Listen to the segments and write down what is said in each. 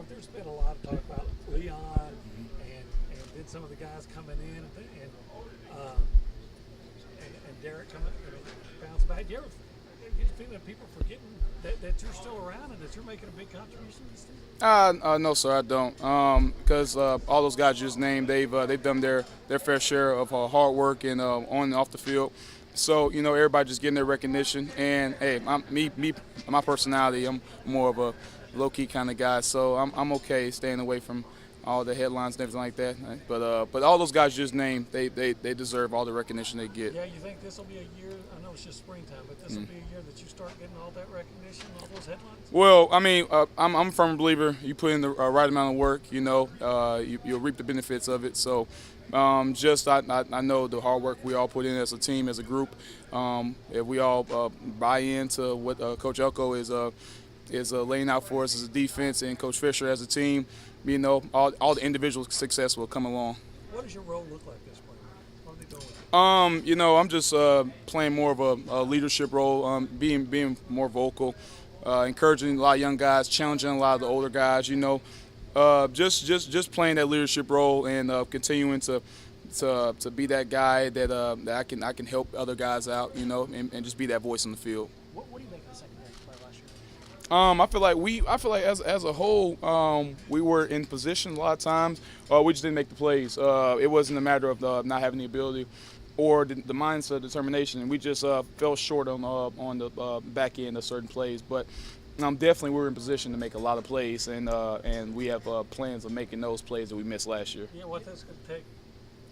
there's been a lot of talk about Leon and then some of the guys coming in and Derek coming bounce back. Do you ever get the feeling that people forgetting that you're still around and that you're making a big contribution to this team? No, sir, I don't. Because all those guys you just named, they've done their fair share of hard work and on and off the field. So everybody just getting their recognition. And hey, my personality, I'm more of a low key kind of guy. So I'm okay staying away from all the headlines and everything like that. But all those guys you just named, they deserve all the recognition they get. Yeah, you think this will be a year? I know it's just springtime, but this will be a year that you start getting all that recognition, all those headlines. Well, I mean, I'm a firm believer. You put in the right amount of work, you'll reap the benefits of it. So, I know the hard work we all put in as a team, as a group. If we all buy into what Coach Elko is laying out for us as a defense, and Coach Fisher as a team, all the individual success will come along. What does your role look like this spring? What are they doing with you? I'm just playing more of a leadership role, being more vocal, encouraging a lot of young guys, challenging a lot of the older guys. Just playing that leadership role and continuing to be that guy that I can help other guys out, and just be that voice on the field. What do you make of the secondary play last year? I feel like as a whole, we were in position a lot of times. We just didn't make the plays. It wasn't a matter of not having the ability or the mindset, determination, and we just fell short on the back end of certain plays. But definitely we were in position to make a lot of plays, and we have plans of making those plays that we missed last year. Yeah, what that's going to take.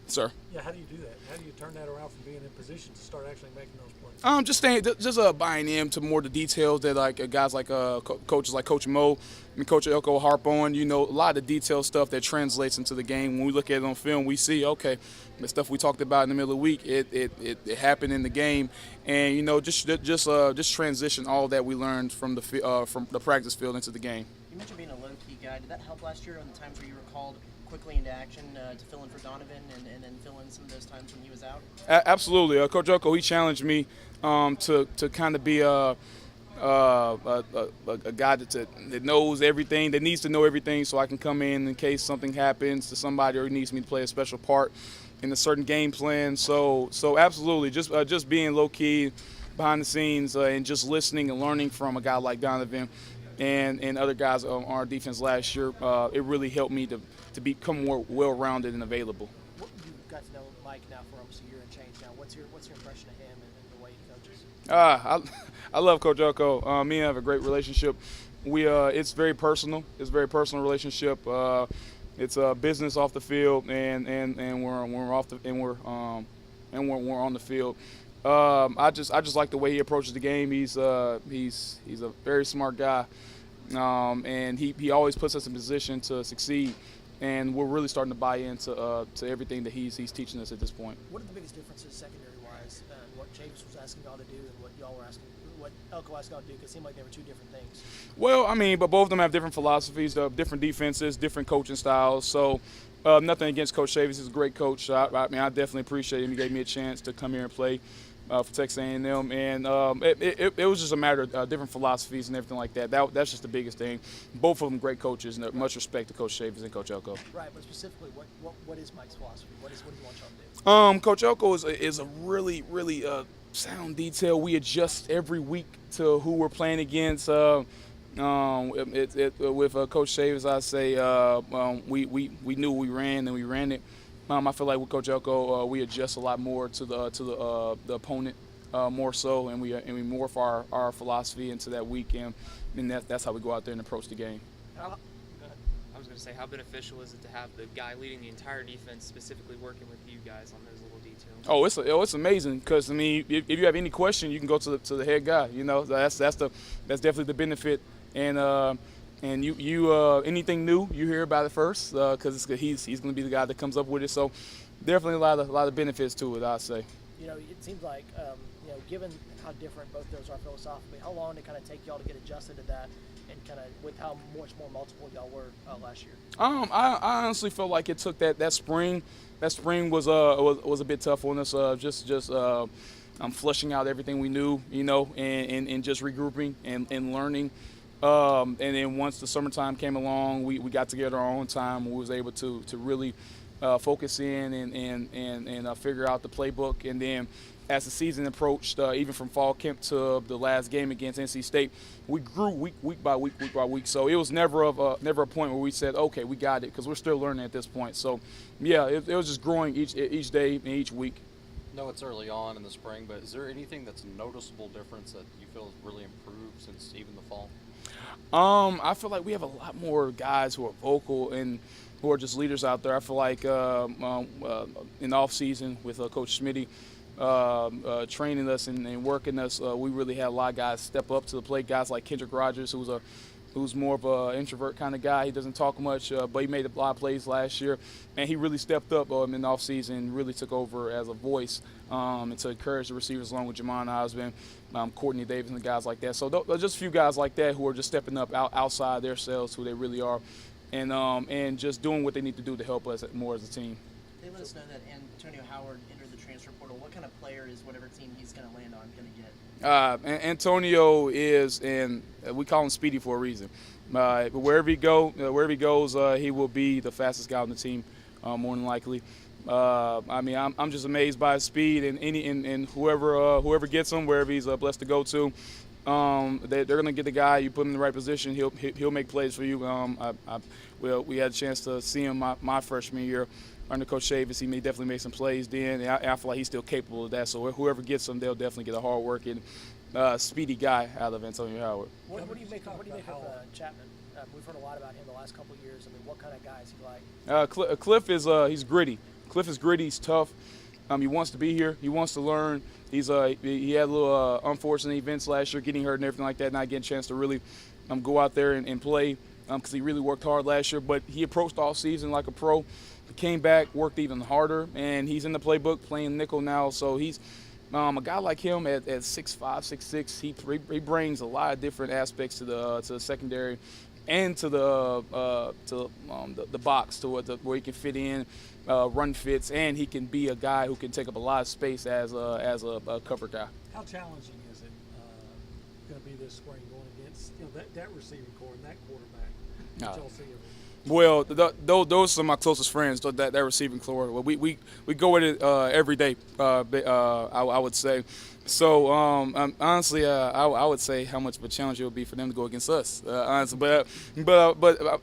Sir. Yeah, how do you do that? How do you turn that around from being in position to start actually making those plays? Just buying into more the details that guys like coaches like Coach Mo and Coach Elko harp on. A lot of the detailed stuff that translates into the game. When we look at it on film, we see the stuff we talked about in the middle of the week. It happened in the game, and just transition all that we learned from the practice field into the game. You mentioned being a low key guy. Did that help last year on the times where you were called quickly into action to fill in for Donovan and then fill in some of those times when he was out? Absolutely. Coach Elko, he challenged me to kind of be a guy that knows everything, that needs to know everything, so I can come in case something happens to somebody or he needs me to play a special part in a certain game plan. So absolutely, just being low key behind the scenes and just listening and learning from a guy like Donovan and other guys on our defense last year, it really helped me to become more well-rounded and available. What you got to know Mike now for almost a year and change now? What's your impression of him and the way he coaches? I love Coach Elko. Me and I have a great relationship. It's very personal. It's a very personal relationship. It's a business off the field, and we're off the and we're on the field. I just like the way he approaches the game. He's a very smart guy, and he always puts us in position to succeed. And we're really starting to buy into to everything that he's teaching us at this point. What are the biggest differences secondary-wise, what James was asking y'all to do and what y'all were asking, what Elko asked y'all to do? Because it seemed like they were two different things. Well, but both of them have different philosophies, different defenses, different coaching styles. So nothing against Coach Chavis. He's a great coach. I definitely appreciate him. He gave me a chance to come here and play for Texas A&M, and it was just a matter of different philosophies and everything like that. That's just the biggest thing. Both of them great coaches, and much respect to Coach Chavis and Coach Elko. Right, but specifically, what is Mike's philosophy? What do you want y'all to do? Coach Elko is a really sound detail. We adjust every week to who we're playing against. With Coach Chavis, I say we knew we ran and we ran it. I feel like with Coach Elko, we adjust a lot more to the opponent more so, and we morph our philosophy into that week, and that's how we go out there and approach the game. I was going to say, how beneficial is it to have the guy leading the entire defense specifically working with you guys on those little details? It's amazing because if you have any question, you can go to the head guy. That's definitely the benefit, and you anything new, you hear about it first because he's going to be the guy that comes up with it. So definitely a lot of benefits to it, I'd say. It seems like given how different both those are philosophically, how long did it kind of take y'all to get adjusted to that, and kind of with how much more multiple y'all were last year? I honestly felt like it took that spring. That spring was a bit tough on us. Flushing out everything we knew, and just regrouping and learning. And then once the summertime came along, we got together our own time. We was able to really focus in and figure out the playbook. And then as the season approached, even from fall camp to the last game against NC State, we grew week by week. So it was never a point where we said, okay, we got it, because we're still learning at this point. So yeah, it was just growing each day and each week. No, it's early on in the spring, but is there anything that's a noticeable difference that you feel has really improved since even the fall? I feel like we have a lot more guys who are vocal and who are just leaders out there. I feel like in the off season with Coach Smitty training us and working us, we really had a lot of guys step up to the plate. Guys like Keldrick who's more of an introvert kind of guy. He doesn't talk much, but he made a lot of plays last year, and he really stepped up in the offseason and really took over as a voice and to encourage the receivers along with Jamon Osmond, Courtney Davis, and guys like that. So just a few guys like that who are just stepping up outside their selves, who they really are, and just doing what they need to do to help us more as a team. They let us know that Antonio Howard entered the transfer portal. What kind of player is whatever team he's going to land on going to get? Antonio is, and we call him Speedy for a reason. But wherever he goes, he will be the fastest guy on the team, more than likely. I mean, I'm just amazed by his speed, and whoever gets him, wherever he's blessed to go to, they're gonna get the guy. You put him in the right position, he'll make plays for you. We had a chance to see him my freshman year under Coach Chavis. He definitely made some plays then, and I feel like he's still capable of that. So whoever gets him, they'll definitely get a hard-working, speedy guy out of Antonio Howard. What do you make of Chapman? We've heard a lot about him the last couple of years. I mean, what kind of guy is he like? Cliff is he's gritty. Cliff is gritty. He's tough. He wants to be here. He wants to learn. He had a little unfortunate events last year, getting hurt and everything like that, not getting a chance to really go out there and play because he really worked hard last year. But he approached all season like a pro. He came back, worked even harder, and he's in the playbook playing nickel now. So he's a guy like him at 6'5", 6'6". He brings a lot of different aspects to the secondary and to the box to where he can fit in, run fits, and he can be a guy who can take up a lot of space as a cover guy. How challenging is it going to be this spring going against that receiving core and that quarterback that y'all see every week? Well, those are my closest friends. That receiving core. Well, we go at it every day. I would say. So honestly, I would say how much of a challenge it would be for them to go against us. Honestly, but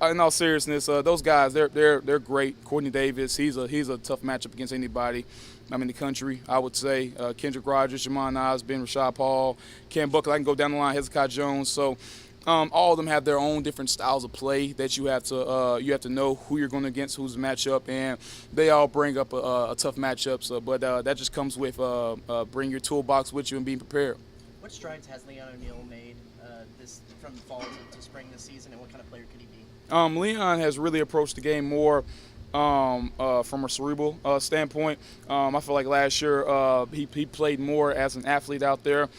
in all seriousness, those guys they're great. Courtney Davis, he's a tough matchup against anybody. In the country, I would say. Kendrick Rogers, Jamon Osmond, Rashad Paul, Cam Buckle. I can go down the line. Hezekiah Jones. So. All of them have their own different styles of play that you have to know who you're going against, who's the matchup, and they all bring up a tough matchup. But that just comes with bring your toolbox with you and being prepared. What strides has Leon O'Neal made from fall to spring this season, and what kind of player could he be? Leon has really approached the game more from a cerebral standpoint. I feel like last year he played more as an athlete out there.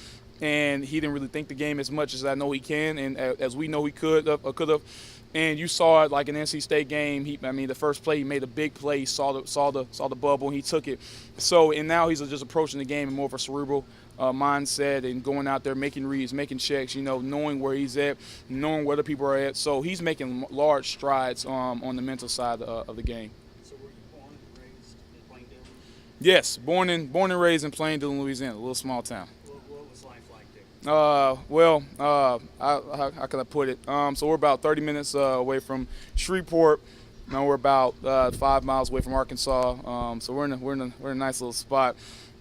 And he didn't really think the game as much as I know he can, and as we know he could have. And you saw it like an NC State game. The first play he made a big play. He saw the bubble and he took it. So and now he's just approaching the game in more of a cerebral mindset and going out there making reads, making checks. Knowing where he's at, knowing where the people are at. So he's making large strides on the mental side of the game. So were you born and raised in Plaindale? Yes, born and raised in Plaindale, Louisiana, a little small town. What was life like there? How can I put it? So we're about 30 minutes away from Shreveport. Now we're about 5 miles away from Arkansas. So we're in a nice little spot.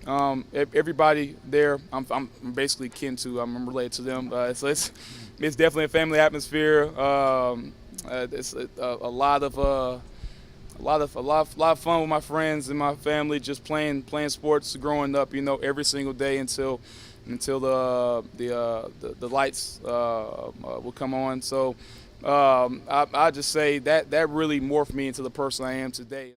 Everybody there, I'm basically kin to. I'm related to them. So it's definitely a family atmosphere. It's a lot of fun with my friends and my family, just playing sports growing up. Every single day until the lights will come on. So I just say that really morphed me into the person I am today.